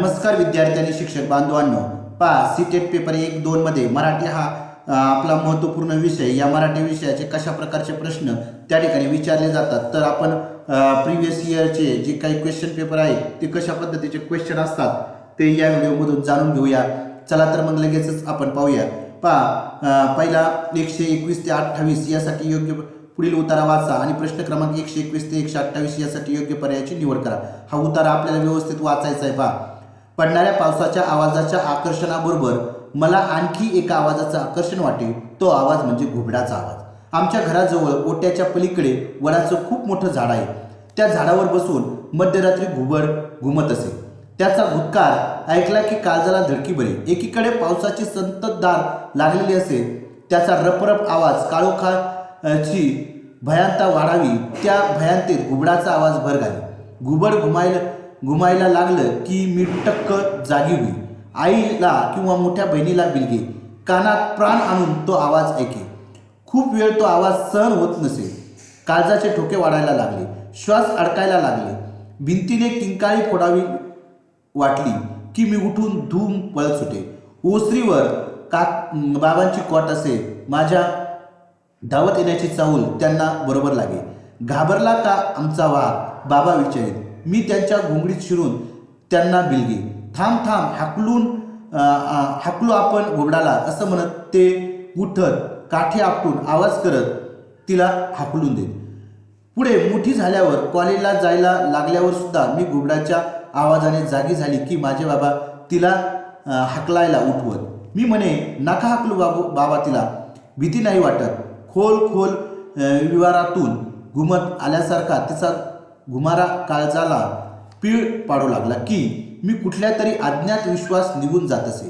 नमस्कार विद्यार्थी आणि शिक्षक बांधवांनो, पहा सीटेट पेपर 1-2 मध्ये मराठी हा आपला महत्त्वपूर्ण विषय. या मराठी विषयाचे कशा प्रकारचे प्रश्न त्या ठिकाणी विचारले जातात, तर आपण प्रीवियस इयरचे जे काही क्वेश्चन पेपर आहेत ते कशा पद्धतीचे क्वेश्चन असतात ते या व्हिडिओमधून जाणून घेऊया. चला तर मग लगेचच आपण पाहूया. पहा, पहिला 121 ते 28 यासाठी योग्य पुढील उतारा वाचा आणि प्रश्न क्रमांक 121 ते 128 यासाठी योग्य पर्यायाची निवड करा. हा उतारा आपल्याला व्यवस्थित वाचायचा आहे. पहा, पडणाऱ्या पावसाच्या आवाजाच्या आकर्षणाबरोबर मला आणखी एका आवाजाचं आकर्षण वाटे. तो आवाज म्हणजे घुबडाचा आवाज. आमच्या घराजवळ ओट्याच्या पलीकडे वडाचं खूप मोठं झाड आहे. त्या झाडावर बसून मध्यरात्री घुबड घुमत असे. त्याचा भूतकाळ ऐकला की काळजाला धडकी बरे. एकीकडे पावसाची संततधार लागलेली असे. त्याचा रपरप आवाज काळोखाची भयांता वाढावी. त्या भयांतेत घुबडाचा आवाज भर घाले. घुबड घुमायला लागलं की मी टक्क जागी होई. आईला किंवा मोठ्या बहिणीला बिलगे. कानात प्राण आणून तो आवाज ऐके. खूप वेळ तो आवाज सहन होत नसे. काळजाचे ठोके वाढायला लागले. श्वास अडकायला लागले. भिंतीने किंकाळी फोडावी वाटली की मी उठून धूम पळत सुटे. ओसरीवर बाबांची कॉट असे. माझ्या धावत येण्याची चाहूल त्यांना बरोबर लागे. घाबरला का आमचा वाघ, बाबा विचारित. मी त्यांच्या घोंगडीत शिरून त्यांना बिलगे. थांब थांब, हाकलू आपण घोबडाला, असं म्हणत ते उठत काठी आपटून आवाज करत तिला हाकलून देत. पुढे मोठी झाल्यावर कॉलेजला जायला लागल्यावर सुद्धा मी घुबडाच्या आवाजाने जागी झाली की माझे बाबा तिला हाकलायला उठवत. मी म्हणे, नका हाकलू बाबा तिला, भीती नाही वाटत. खोल खोल विवारातून घुमत आल्यासारखा तिचा घुमारा काळजाला पीळ पाडू लागला की मी कुठल्या तरी अज्ञात विश्वास निघून जात असे.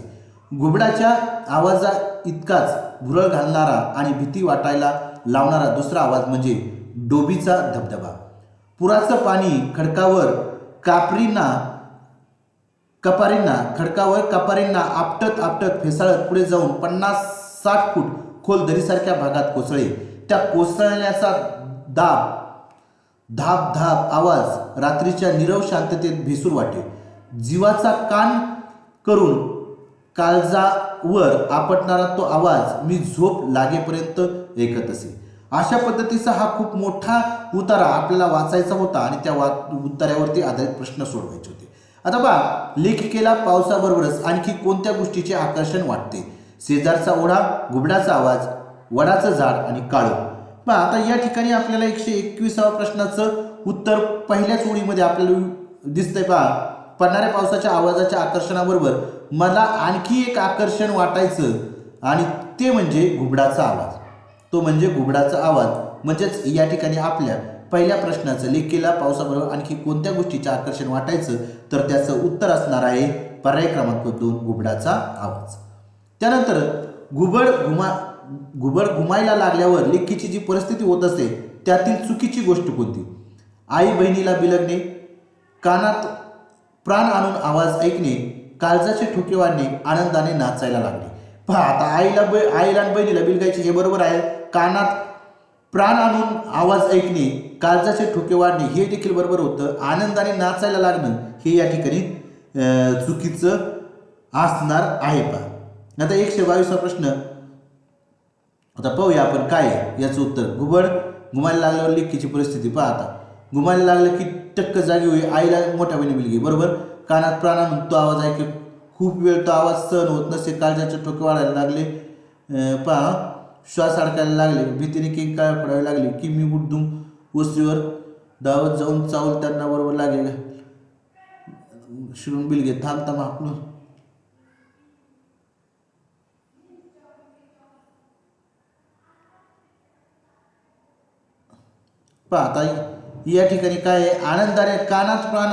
घुबडाच्या आवाजा इतकाच भुरळ घालणारा आणि भीती वाटायला लावणारा दुसरा आवाज म्हणजे डोबीचा धबधबा. पुराचं पाणी खडकावर कपारींना आपटत आपटत फेसाळत पुढे जाऊन 50-60 फूट खोल दरीसारख्या भागात कोसळे. त्या कोसळण्याचा धाप धाप आवाज रात्रीच्या नीरव शांततेत भेसूर वाटे. जीवाचा कान करून काळजावर आपटणारा तो आवाज मी झोप लागेपर्यंत ऐकत असे. अशा पद्धतीचा हा खूप मोठा उतारा आपल्याला वाचायचा होता आणि त्या उतार्यावरती आधारित प्रश्न सोडवायचे होते. आता पहा, लेखिकेला पावसाबरोबरच आणखी कोणत्या गोष्टीचे आकर्षण वाटते? शेजारचा ओढा, घुबडाचा आवाज, वडाचं झाड आणि काळोख. पहा, आता या ठिकाणी आपल्याला 121व्या प्रश्नाचं उत्तर पहिल्याच ओळीमध्ये आपल्याला दिसतंय. पहा, पडणाऱ्या पावसाच्या आवाजाच्या आकर्षणाबरोबर मला आणखी एक आकर्षण वाटायचं आणि ते म्हणजे घुबडाचा आवाज. तो म्हणजे घुबडाचा आवाज. म्हणजेच या ठिकाणी आपल्या पहिल्या प्रश्नाचं लेखीला पावसाबरोबर आणखी कोणत्या गोष्टीचे आकर्षण वाटायचं, तर त्याचं उत्तर असणार आहे पर्याय क्रमांक 2, घुबडाचा आवाज. त्यानंतर घुबड घुमायला लागल्यावर लेखीची जी परिस्थिती होत असते त्यातील चुकीची गोष्ट कोणती? आई बहिणीला बिलगणे, कानात प्राण आणून आवाज ऐकणे, काळजाचे ठोके वाढणे, आनंदाने नाचायला लागणे. पहा, आता आईला आणि बहिणीला बिलगायचे हे बरोबर आहे. कानात प्राण आणून आवाज ऐकणे, काळजाचे ठोके वाढणे हे देखील बरोबर होतं. आनंदाने नाचायला लागणं हे या ठिकाणी चुकीचं असणार आहे. पहा, आता 122वा प्रश्न आता पाहूया आपण काय आहे याचं उत्तर. घुबड घुमायला लागल्यावर लेखीची परिस्थिती. पहा, आता घुमायला लागलं की टक्क जागी होई. आईला मोठ्या बहिणी बिलगी. बरोबर. कानात प्राण आणून तो आवाज ऐके. खूप वेळ तो आवाज सहन होत नसे. काळजाचे ठोके वाढायला लागले. पहा, श्वास अडकायला लागले. भीतीने किंकाळ पडावी लागली की मी उठून ओसरीवर धावत जाऊन चावल त्यांना बरोबर लागले. शिरून बिलगे. थांब थांब, हाकलून. पहा, आता या ठिकाणी काय आहे? आनंदाने कानात प्राण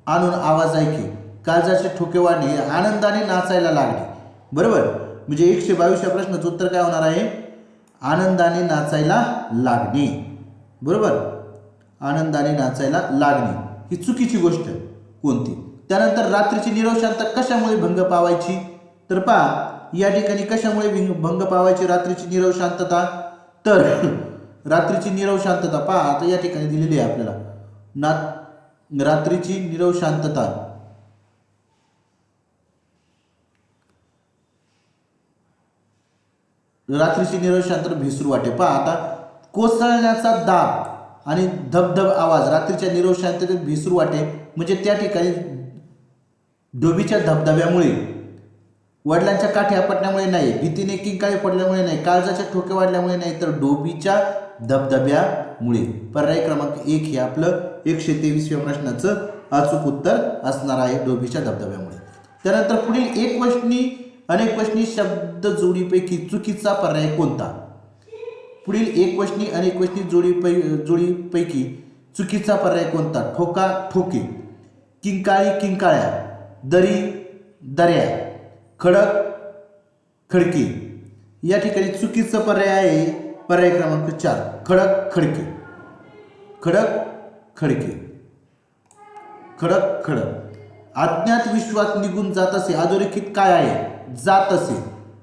आणून आवाज ऐके, काळजाचे ठोके वाढणे, आनंदाने नाचायला लागणे. बरोबर. म्हणजे 122व्या प्रश्नाचं उत्तर काय होणार आहे? आनंदाने नाचायला लागणे. बरोबर. आनंदाने नाचायला लागणे ही चुकीची गोष्ट कोणती? त्यानंतर रात्रीची नीरव शांतता कशामुळे भंग पावायची? तर पहा, या ठिकाणी कशामुळे भंग पावायची रात्रीची नीरव शांतता? तर रात्रीची नीरव शांतता पहा, आता या ठिकाणी दिलेली आहे आपल्याला. रात्रीची नीरव शांतता, रात्रीची नीरव शांतता भेसूर वाटे. पहा आता कोसळण्याचा दाब आणि धबधब आवाज रात्रीच्या नीरव शांततेत भेसूर वाटे म्हणजे त्या ठिकाणी डोबीच्या धबधब्यामुळे, वडिलांच्या काठी आपटण्यामुळे नाही, भीतीने किंकाळी पडल्यामुळे नाही, काळजाच्या ठोके वाढल्यामुळे नाही, तर डोबीच्या धबधब्यामुळे. पर्याय क्रमांक 1 हे आपलं 123व्या प्रश्नाचं अचूक उत्तर असणार आहे, डोबीच्या धबधब्यामुळे. त्यानंतर पुढील एकवचनी अनेकवचनी शब्द जोडीपैकी चुकीचा पर्याय कोणता? पुढील एकवचनी अनेकवचनी जोडीपैकी चुकीचा पर्याय कोणता? ठोका ठोके, किंकाळी किंकाळ्या, दरी दर्या, खडक खडकी. या ठिकाणी चुकीचा पर्याय आहे पर्याय क्रमांक 4 खडक खडके. खडक खडके, खडक खडक. अज्ञात विश्वात निघून जात असे अधोरेखित काय आहे? जात असे,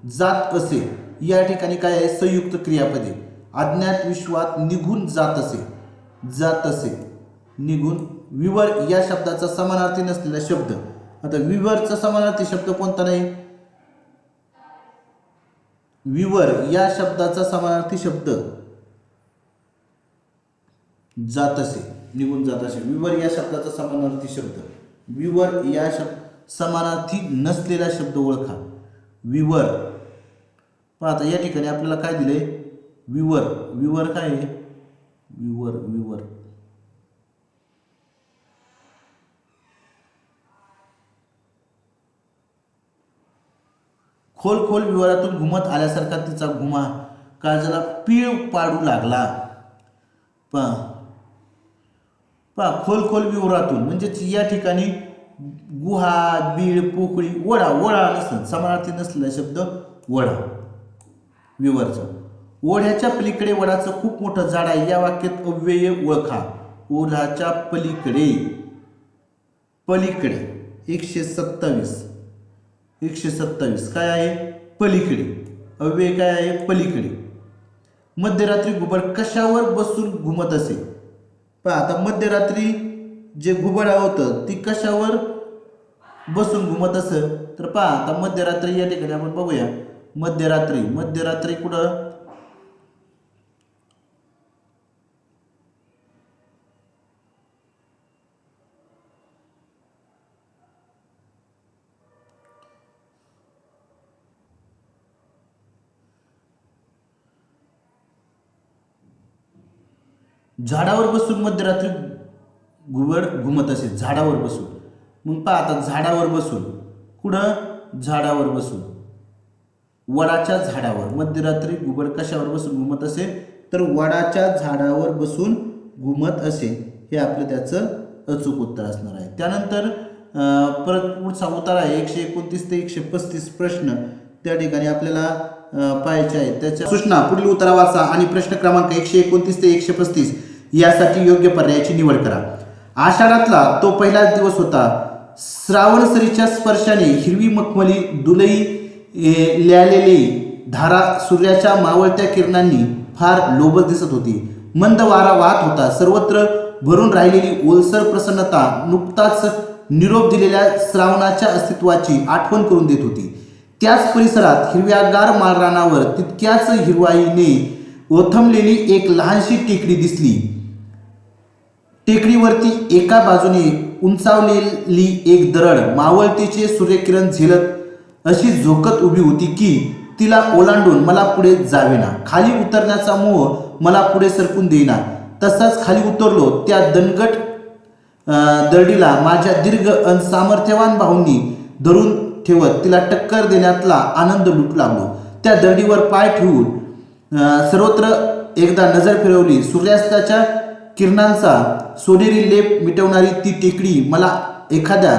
जात असे. या ठिकाणी काय आहे? संयुक्त क्रियापदे. अज्ञात विश्वात निघून जात असे, जात असे, निघून. विवर या शब्दाचा समानार्थी नसलेला शब्द. आता विवरचा समानार्थी शब्द कोणता नाही? विवर या शब्दाचा समानार्थी शब्द जात असे, निघून जात असे. विवर या शब्दाचा समानार्थी शब्द, विवर या समानार्थी नसलेला शब्द ओळखा. विवर. आता या ठिकाणी आपल्याला काय दिले? विवर. विवर काय आहे? विवर, विवर. खोल खोल विवरातून घुमत आल्यासारखा तिचा घुमा काळजाला पीळ पाडू लागला. पहा खोल खोल विवरातून म्हणजे या ठिकाणी गुहा, बीळ, पोकळी, वडा. वडा नसतं, समानार्थी नसलेला शब्द वडा. विवरचा. ओढ्याच्या पलीकडे वडाचं खूप मोठं झाड आहे. या वाक्यात अव्यय ओळखा. ओढ्याच्या पलीकडे, पलीकडे. 127. 127 काय आहे? पलीकडे. अव्यय काय आहे? पलीकडे. मध्यरात्री घुबड कशावर बसून घुमत असे? पहा आता मध्यरात्री जे घुबड होतं ती कशावर बसून घुमत असं? तर पहा आता मध्यरात्री या ठिकाणी आपण बघूया. मध्यरात्री, मध्यरात्री कुठं? झाडावर बसून मध्यरात्री घुबड घुमत असे, झाडावर बसून. मग पहा आता झाडावर बसून कुठं? झाडावर बसून, वडाच्या झाडावर. मध्यरात्री घुबड कशावर बसून घुमत असे? तर वडाच्या झाडावर बसून घुमत असे. हे आपलं त्याचं अचूक उत्तर असणार आहे. त्यानंतर परत पुढचा उतारा आहे 129 ते 135 प्रश्न त्या ठिकाणी आपल्याला पाहायचे आहेत. त्याच्या सूचना पुढील उतारा वाचा आणि प्रश्न क्रमांक 129 ते 135 यासाठी योग्य पर्यायाची निवड करा. आषाढातला तो पहिला दिवस होता. श्रावणसरीच्या स्पर्शाने हिरवी मखमली दुलई ल्यालेली धारा सूर्याच्या मावळत्या किरणांनी फार लोभस दिसत होती. मंद वारा वाहत होता. सर्वत्र भरून राहिलेली ओलसर प्रसन्नता नुकताच निरोप दिलेल्या श्रावणाच्या अस्तित्वाची आठवण करून देत होती. त्याच परिसरात हिरव्यागार माळरानावर तितक्याच हिरवाईने ओथंबलेली एक लहानशी टेकडी दिसली. टेकडीवरती एका बाजूने उंचावलेली एक दरड मावळतीचे सूर्यकिरण झेलत अशी झोकत उभी होती की तिला ओलांडून मला पुढे जावेना. खाली उतरण्याचा मोह मला पुढे सरकून देईना. तसाच खाली उतरलो त्या दणकट दरडीला माझ्या दीर्घ अन सामर्थ्यवान बाहूंनी धरून ठेवत तिला टक्कर देण्यातला आनंद लुटू लागलो. त्या दरडीवर पाय ठेवून सर्वत्र एकदा नजर फिरवली. सूर्यास्ताच्या किरणांचा सोनेरी लेप मिटवणारी ती टेकडी मला एखाद्या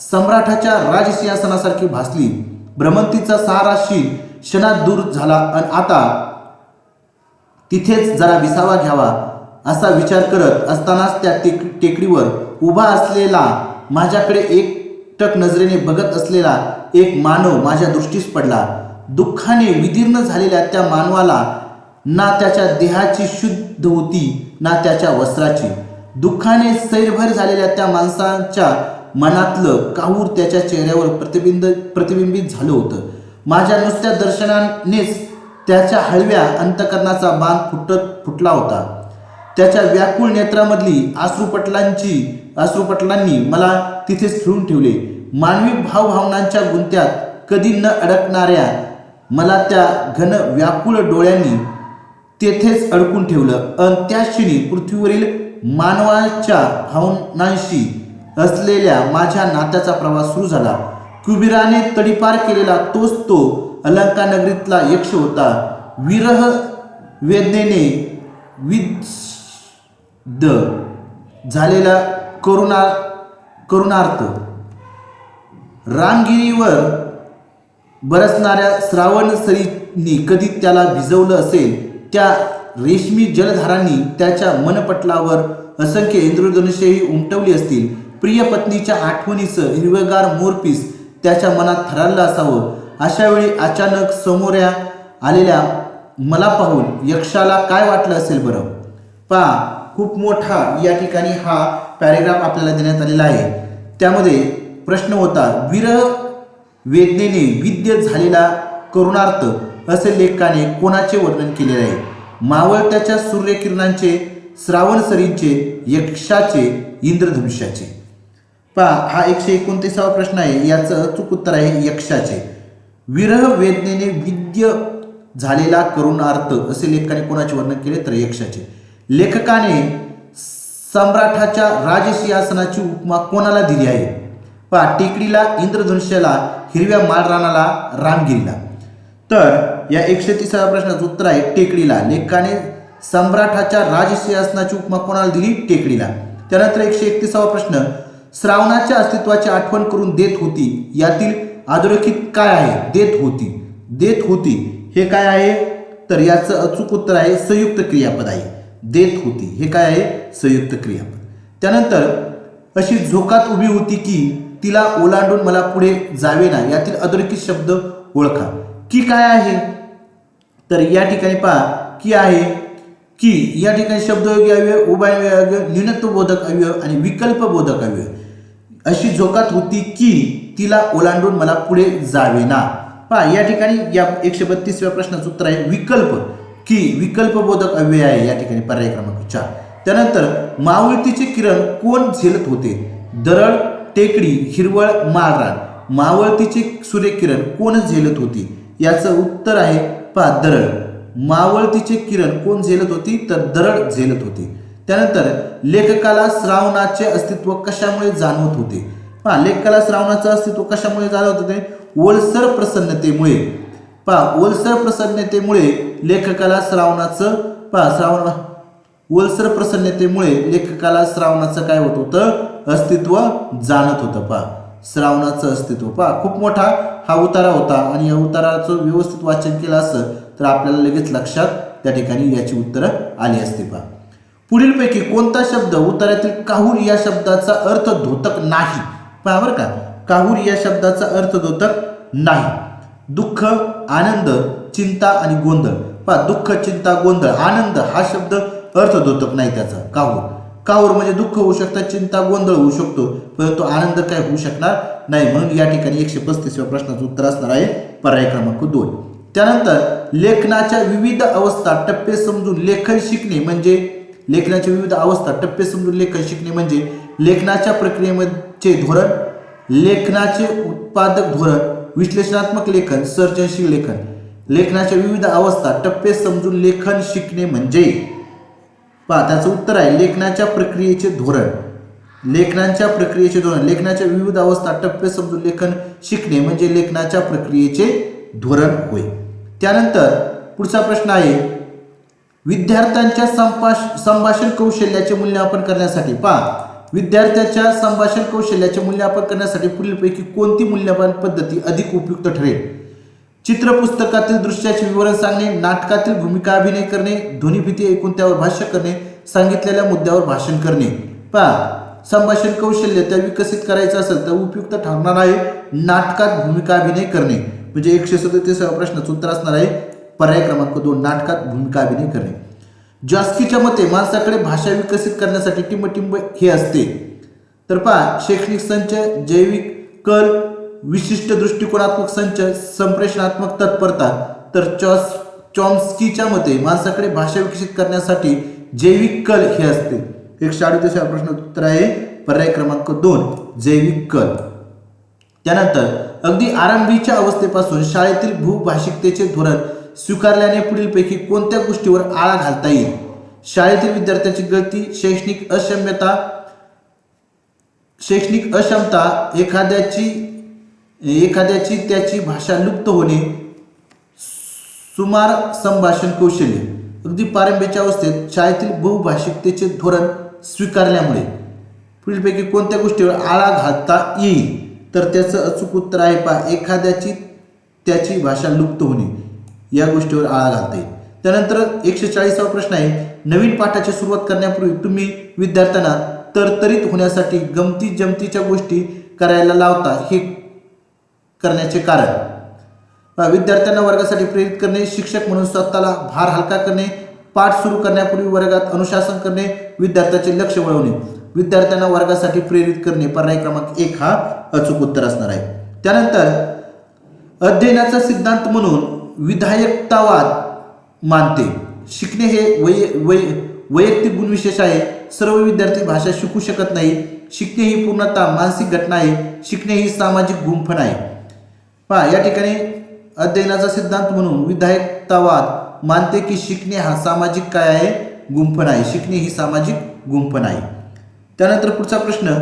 सम्राटाच्या राजसिंहासनासारखी भासली. भ्रमंतीचा साराशील क्षणात दूर झाला आणि आता तिथेच जरा विसावा घ्यावा असा विचार करत असतानाच त्या टेकडीवर उभा असलेला माझ्याकडे एकटक नजरेने बघत असलेला एक मानव माझ्या दृष्टीस पडला. दुःखाने विदीर्ण झालेल्या त्या मानवाला ना त्याच्या देहाची शुद्ध होती ना त्याच्या वस्त्राची. दुःखाने सैरभर झालेल्या त्या माणसाच्या मनातलं काहूर त्याच्या चेहऱ्यावर प्रतिबिंबित झालं होतं. माझ्या नुसत्या दर्शनानेच त्याच्या हळव्या अंतकरणाचा बांध फुटला होता. त्याच्या व्याकुळ नेत्रामधली अश्रुपटलांनी मला तिथेच ठेवून ठेवले. मानवी भावभावनांच्या गुंत्यात कधी न अडकणाऱ्या मला त्या घन व्याकुळ डोळ्यांनी तेथेच अडकून ठेवलं. अन त्या क्षणी पृथ्वीवरील मानवाच्या भावनांशी असलेल्या माझ्या नात्याचा प्रवास सुरू झाला. कुबीराने तडीपार केलेला तोच तो अलंकानगरीतला यक्ष होता. विरह वेदनेने विद झालेला करुणार्थ रामगिरीवर बरसणाऱ्या श्रावण सरींनी कधी त्याला भिजवलं असेल. त्या रेशमी जलधारांनी त्याच्या मनपटलावर असंख्य इंद्रधनुष्यही उमटवली असतील. प्रिय पत्नीच्या आठवणीचं हिरवेगार मोरपीस त्याच्या मनात थरारलं असावं. अशा वेळी अचानक समोर आलेल्या मला पाहून यक्षाला काय वाटलं असेल बरं? खूप मोठा या ठिकाणी हा पॅरेग्राफ आपल्याला देण्यात आलेला आहे. त्यामध्ये प्रश्न होता, विरह वेदनेने विद्य झालेला करुणार्थ असे लेखकाने कोणाचे वर्णन केलेले आहे? मावळत्याच्या सूर्यकिरणांचे, श्रावणसरींचे, यक्षाचे, इंद्रधनुष्याचे? हा 129वा प्रश्न आहे. याचं अचूक उत्तर आहे यक्षाचे. विरह वेदनेने विद्य झालेला करुणार्थ असे लेखकाने कोणाचे वर्णन केले? तर यक्षाचे. लेखकाने सम्राटाच्या राजसिंहासनाची उपमा कोणाला दिली आहे? टेकडीला, इंद्रधनुष्याला, हिरव्या माळरानाला, रामगिरीला. तर या 130व्या प्रश्नाचं उत्तर आहे टेकडीला. लेखकाने सम्राटाच्या राजसिंहासनाची उपमा कोणाला दिली? टेकडीला. त्यानंतर 131वा प्रश्न, श्रावणाच्या अस्तित्वाची आठवण करून देत होती यातील अधोरेखित काय आहे? देत होती हे काय आहे? तर याचं अचूक उत्तर आहे संयुक्त क्रियापद आहे. देत होती हे काय आहे? संयुक्त क्रियापद. त्यानंतर अशी झोकात उभी होती की तिला ओलांडून मला पुढे जावे ना यातील अधोरेखित शब्द ओळखा. की काय आहे? तर या ठिकाणी की आहे की या ठिकाणी शब्दयोगी अव्यय, उभययोगी अव्यय, न्यूनत्वबोधक अव्यय आणि विकल्पबोधक अव्यय. अशी झोकात होती की तिला ओलांडून मला पुढे जावे ना. या ठिकाणी या 132व्या प्रश्नाचं उत्तर आहे विकल्प. की विकल्पबोधक अव्यय आहे या ठिकाणी पर्याय क्रमांक 4. त्यानंतर मावळतीचे किरण कोण झेलत होते? दरड, टेकडी, हिरवळ, माळरान. मावळतीचे सूर्यकिरण कोण झेलत होती? याचं उत्तर आहे दरड. मावळतीचे किरण कोण झेलत होती? तर दरड झेलत होती. त्यानंतर लेखकाला श्रावणाचे अस्तित्व कशामुळे जाणवत होते? लेखकाला श्रावणाचं अस्तित्व कशामुळे जाणवत होते? ओलसर प्रसन्नतेमुळे. ओलसर प्रसन्नतेमुळे लेखकाला ओलसर प्रसन्नतेमुळे लेखकाला श्रावणाचं काय होत होतं? अस्तित्व जाणत होतं. श्रावणाचं अस्तित्व. खूप मोठा हा उतारा होता आणि या उताराचं व्यवस्थित वाचन केलं असं तर आपल्याला लगेच लक्षात त्या ठिकाणी याची उत्तरं आली असते. पुढीलपैकी कोणता शब्द उतार्यातील काहूर या शब्दाचा अर्थ द्योतक नाही? बरं का, काहूर या शब्दाचा अर्थ द्योतक नाही. दुःख, आनंद, चिंता आणि गोंधळ. दुःख, चिंता, गोंधळ, आनंद हा शब्द अर्थद्योतक नाही त्याचा. काहूर म्हणजे दुःख होऊ शकतं, चिंता, गोंधळ होऊ शकतो, परंतु आनंद काय होऊ शकणार नाही. म्हणून या ठिकाणी 135व्या प्रश्नाचं उत्तर असणार आहे पर्याय क्रमांक 2. त्यानंतर लेखनाच्या विविध अवस्था टप्पे समजून लेखन शिकणे म्हणजे लेखनाच्या विविध अवस्था टप्पे समजून लेखन शिकणे म्हणजे लेखनाच्या प्रक्रियेचे धोरण, लेखनाचे उत्पादक धोरण, विश्लेषणात्मक लेखन, सर्जनशील लेखन. लेखनाच्या विविध अवस्था टप्पे समजून लेखन शिकणे म्हणजे त्याचं उत्तर आहे लेखनाच्या प्रक्रियेचे धोरण. लेखनाच्या प्रक्रियेचे धोरण. लेखनाच्या विविध अवस्था टप्पे समजून लेखन शिकणे म्हणजे लेखनाच्या प्रक्रियेचे धोरण होय. त्यानंतर पुढचा प्रश्न आहे विद्यार्थ्यांच्या संभाषण कौशल्याचे मूल्यमापन करण्यासाठी विद्यार्थ्याच्या संभाषण कौशल्याचे मूल्यमापन करण्यासाठी पुढीलपैकी कोणती मूल्यमापन पद्धती अधिक उपयुक्त ठरेल? चित्रपुस्तकातील दृश्याचे विवरण सांगणे, नाटकातील भूमिका अभिनय करणे, ध्वनिफीती ऐकून त्यावर भाष्य करणे, सांगितलेल्या मुद्द्यावर भाषण करणे. संभाषण कौशल्य त्या विकसित करायचं असेल तर उपयुक्त ठरणार आहे नाटकात भूमिका अभिनय करणे. म्हणजे 137व्या प्रश्नाचं उत्तर असणार आहे पर्याय क्रमांक 2 नाटकात भूमिका अभिनय करणे. जॉस्कीच्या मते माणसाकडे भाषा विकसित करण्यासाठी टिंबटिंब हे असते. तर पहा, शैक्षणिक संच, जैविक कल, विशिष्ट दृष्टिकोनात्मक संच, संप्रेषणात्मक तत्परता. तर चॉम्स्कीच्या मते माणसाकडे भाषा विकसित करण्यासाठी जैविक कल हे असते. 138 प्रश्न उत्तर आहे पर्याय क्रमांक 2 जैविक कल. त्यानंतर अगदी आरंभीच्या अवस्थेपासून शाळेतील भूभाषिकतेचे धोरण स्वीकारल्याने पुढीलपैकी कोणत्या गोष्टीवर आळा घालता येईल? शाळेतील विद्यार्थ्यांची गळती, शैक्षणिक अक्षमता, एखाद्याची त्याची भाषा लुप्त होणे, सुमार संभाषण कौशल्य. अगदी प्रारंभीच्या अवस्थेत शाळेतील बहुभाषिकतेचे धोरण स्वीकारल्यामुळे पुढीलपैकी कोणत्या गोष्टीवर आळा घालता येईल? तर त्याचं अचूक उत्तर आहे पहा, एखाद्याची त्याची भाषा लुप्त होणे या गोष्टीवर आळा घालता येईल. त्यानंतर 140वा प्रश्न आहे, नवीन पाठाची सुरुवात करण्यापूर्वी तुम्ही विद्यार्थ्यांना तरतरीत होण्यासाठी गमती जमतीच्या गोष्टी करायला लावता, हे करण्याचे कारण? विद्यार्थ्यांना वर्गासाठी प्रेरित करणे, शिक्षक म्हणून स्वतःला भार हलका करणे, पाठ सुरू करण्यापूर्वी वर्गात अनुशासन करणे, विद्यार्थ्याचे लक्ष वळवणे. विद्यार्थ्यांना वर्गासाठी प्रेरित करणे पर्याय क्रमांक 1 हा अचूक उत्तर असणार आहे. त्यानंतर अध्ययनाचा सिद्धांत म्हणून विधायकतावाद मानते. शिकणे हे वैयक्तिक गुणविशेष आहे. सर्व विद्यार्थी भाषा शिकू शकत नाही. शिकणे ही पूर्णतः मानसिक घटना आहे. शिकणे ही सामाजिक गुंफण आहे. पहा, या ठिकाणी अध्ययनाचा सिद्धांत म्हणून विधायकतावाद मानते की शिकणे हा सामाजिक काय आहे? गुंफण आहे. शिकणे ही सामाजिक गुंफण आहे. त्यानंतर पुढचा प्रश्न,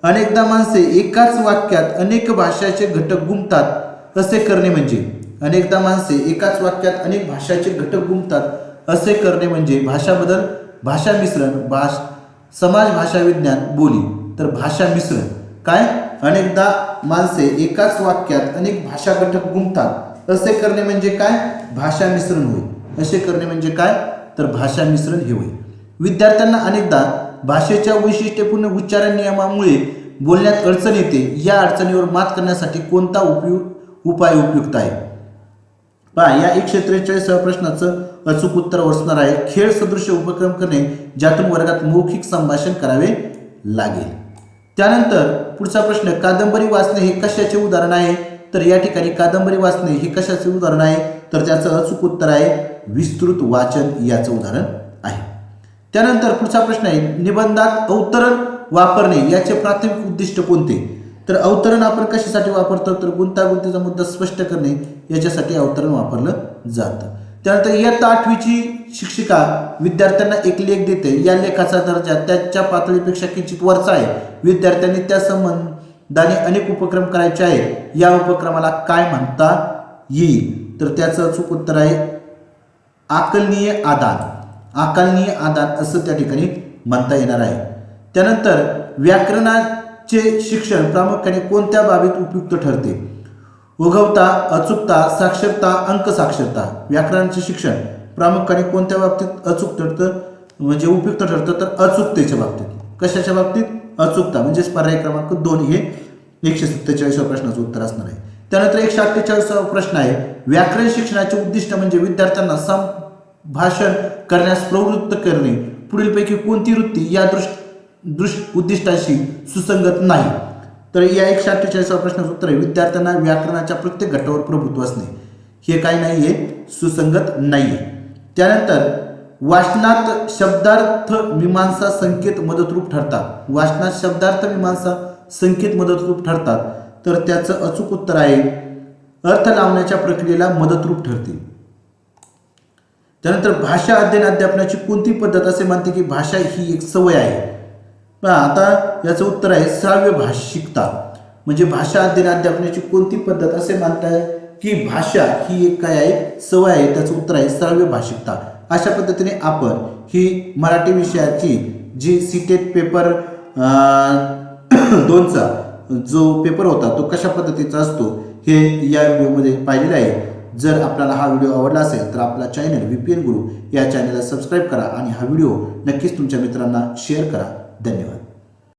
अनेकदा माणसे एकाच वाक्यात अनेक भाषाचे घटक गुंफतात असे करणे म्हणजे? अनेकदा माणसे एकाच वाक्यात अनेक भाषाचे घटक गुंफतात असे करणे म्हणजे भाषा बदल, भाषा मिश्रण, समाज भाषा विज्ञान, बोली. तर भाषा मिश्रण काय? अनेकदा माणसे एकाच वाक्यात अनेक भाषा घटक गुंफतात असे करणे म्हणजे काय? भाषा मिश्रण होय. असे करणे म्हणजे काय? तर भाषा मिश्रण हे होय. विद्यार्थ्यांना अनेकदा भाषेच्या वैशिष्ट्यपूर्ण उच्चारण नियमामुळे बोलण्यात अडचण येते. या अडचणीवर मात करण्यासाठी कोणता उपाय उपयुक्त आहे? पहा, या 143 प्रश्नाचं अचूक उत्तर असणार आहे खेळ सदृश उपक्रम करणे, ज्यातून वर्गात मौखिक संभाषण करावे लागेल. त्यानंतर पुढचा प्रश्न, कादंबरी वाचणे हे कशाचे उदाहरण आहे? तर या ठिकाणी कादंबरी वाचणे हे कशाचे उदाहरण आहे? तर त्याचं अचूक उत्तर आहे विस्तृत वाचन याचं उदाहरण आहे. त्यानंतर पुढचा प्रश्न आहे, निबंधात अवतरण वापरणे याचे प्राथमिक उद्दिष्ट कोणते? तर अवतरण आपण कशासाठी वापरतो? तर गुंतागुंतीचा मुद्दा स्पष्ट करणे याच्यासाठी अवतरण वापरलं जातं. त्यानंतर इयत्ता 8वीची शिक्षिका विद्यार्थ्यांना एक लेख देते. या लेखाचा दर्जा त्याच्या पातळीपेक्षा किंचित वरचा आहे. विद्यार्थ्यांनी त्या संबंधाने अनेक उपक्रम करायचे आहेत. या उपक्रमाला काय म्हणता येईल? तर त्याचं अचूक उत्तर आहे आकलनीय आदान. आकलनीय आदान असं त्या ठिकाणी म्हणता येणार आहे. त्यानंतर व्याकरणाचे शिक्षण प्रामुख्याने कोणत्या बाबीत उपयुक्त ठरते? उगवता, अचूकता, साक्षरता, अंक साक्षरता. व्याकरणाचे शिक्षण प्रामुख्याने कोणत्या बाबतीत अचूक ठरतं म्हणजे उपयुक्त ठरतं? तर अचूकतेच्या बाबतीत. कशाच्या बाबतीत? अचूकता. म्हणजेच पर्याय क्रमांक 2 हे 147 प्रश्नाचं उत्तर असणार आहे. त्यानंतर 148 प्रश्न आहे, व्याकरण शिक्षणाचे उद्दिष्ट म्हणजे विद्यार्थ्यांना संभाषण करण्यास प्रवृत्त करणे. पुढीलपैकी कोणती वृत्ती या उद्दिष्टाशी सुसंगत नाही? तर या 148 प्रश्नाचं उत्तर आहे विद्यार्थ्यांना व्याकरणाच्या प्रत्येक घटकावर प्रभुत्व असणे. हे काय नाहीये? सुसंगत नाहीये. त्यानंतर वाचनात शब्दार्थ मीमांसा संकेत मदतरूप ठरतात. वाचनात शब्दार्थ मीमांसा संकेत मदतरूप ठरतात. तर त्याचं अचूक उत्तर आहे अर्थ लावण्याच्या प्रक्रियेला मदतरूप ठरते. त्यानंतर भाषा अध्ययन अध्यापनाची कोणती पद्धत असे म्हणते की भाषा ही एक सवय आहे? आता याचं उत्तर आहे श्राव्य भाषिकता. म्हणजे भाषा अध्ययन अध्यापनाची कोणती पद्धत असे म्हणताय की भाषा ही एक काय आहे? सवय आहे. त्याचं उत्तर आहे श्राव्य भाषिकता. अशा पद्धतीने आपण ही मराठी विषयाची जी सीटेट पेपर 2चा जो पेपर होता तो कशा पद्धतीचा असतो हे या व्हिडिओमध्ये पाहिलेलं आहे. जर आपल्याला हा व्हिडिओ आवडला असेल तर आपला चॅनल VPN गुरु या चॅनलला सबस्क्राईब करा आणि हा व्हिडिओ नक्कीच तुमच्या मित्रांना शेअर करा. धन्यवाद.